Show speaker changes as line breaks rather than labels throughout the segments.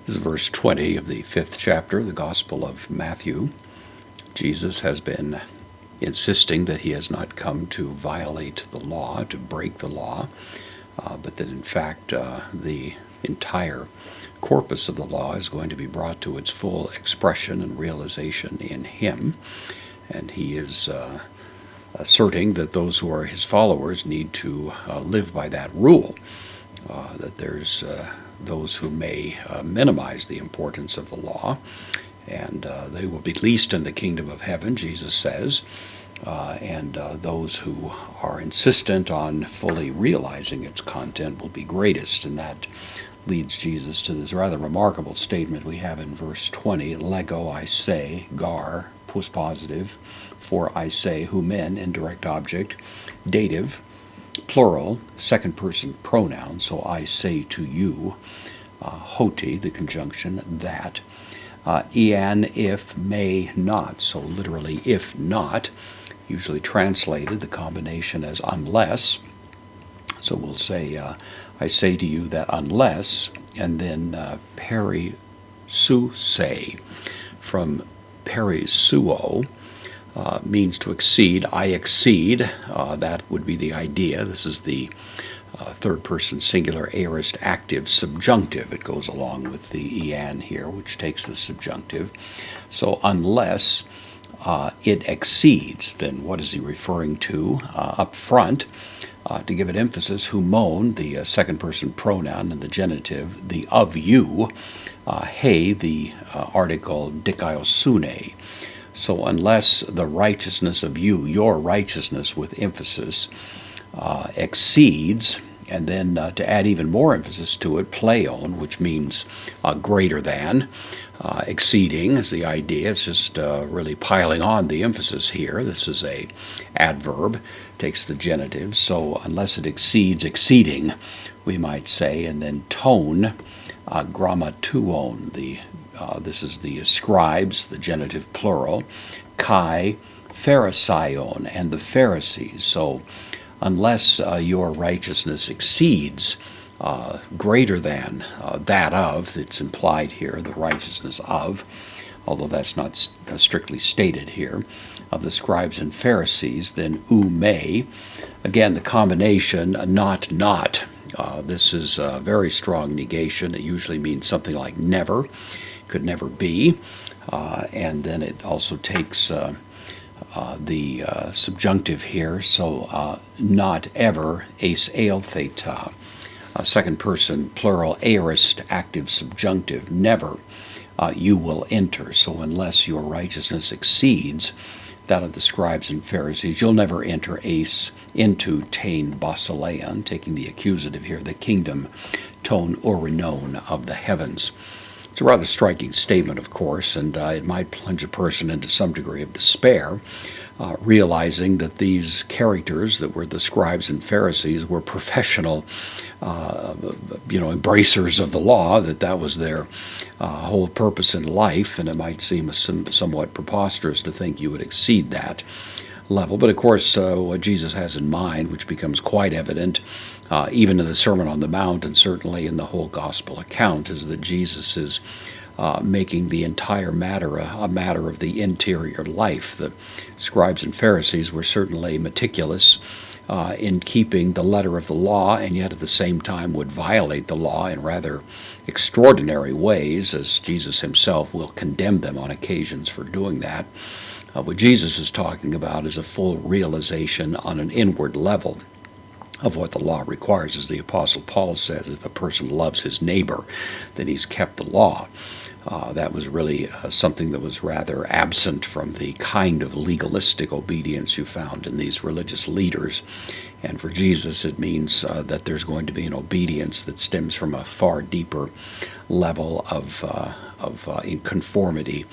This is verse 20 of the 5th chapter of the Gospel of Matthew. Jesus has been insisting that he has not come to violate the law, to break the law, but that in fact the entire corpus of the law is going to be brought to its full expression and realization in him. And he is asserting that those who are his followers need to live by that rule, that there's those who may minimize the importance of the law, and they will be least in the kingdom of heaven, Jesus says, and those who are insistent on fully realizing its content will be greatest. And that leads Jesus to this rather remarkable statement we have in verse 20, lego I say, gar, postpositive, for I say, humen, indirect object, dative, plural, second person pronoun, so I say to you, hoti, the conjunction, that, ean, if, may not, so literally if not, usually translated the combination as unless, so we'll say, I say to you that unless, and then perisuse, from perisuo, means to exceed. I exceed, that would be the idea. This is the third person singular aorist active subjunctive. It goes along with the ean here, which takes the subjunctive. So unless it exceeds, then what is he referring to? Up front, to give it emphasis, humon, the second person pronoun, and the genitive, the of you, he, the article dikaiosune. So unless the righteousness of you, your righteousness with emphasis, exceeds, and then to add even more emphasis to it, pleion, which means greater than, exceeding is the idea. It's just really piling on the emphasis here. This is a adverb, takes the genitive. So unless it exceeds, exceeding, we might say. And then tone, grammatuon, this is the scribes, the genitive plural, kai, pharisaion, and the Pharisees. So unless your righteousness exceeds, greater than that of, it's implied here, the righteousness of, although that's not strictly stated here, of the scribes and Pharisees, then may, again the combination not. This is a very strong negation. It usually means something like never, could never be, and then it also takes the subjunctive here, so not ever, eis eil theta, second person plural aorist active subjunctive, never you will enter. So unless your righteousness exceeds that of the scribes and Pharisees, you'll never enter eis into tain basilean, taking the accusative here, the kingdom, ton orinon, of the heavens. It's a rather striking statement, of course, and it might plunge a person into some degree of despair, realizing that these characters that were the scribes and Pharisees were professional, embracers of the law, that was their whole purpose in life, and it might seem somewhat preposterous to think you would exceed that level. But of course, what Jesus has in mind, which becomes quite evident even in the Sermon on the Mount and certainly in the whole gospel account, is that Jesus is making the entire matter a matter of the interior life. The scribes and Pharisees were certainly meticulous in keeping the letter of the law, and yet at the same time would violate the law in rather extraordinary ways, as Jesus himself will condemn them on occasions for doing that. What Jesus is talking about is a full realization on an inward level of what the law requires. As the Apostle Paul says, if a person loves his neighbor, then he's kept the law. That was really something that was rather absent from the kind of legalistic obedience you found in these religious leaders. And for Jesus, it means that there's going to be an obedience that stems from a far deeper level of in conformity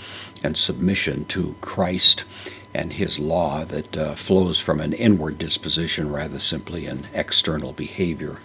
and submission to Christ and his law, that flows from an inward disposition rather simply an external behavior.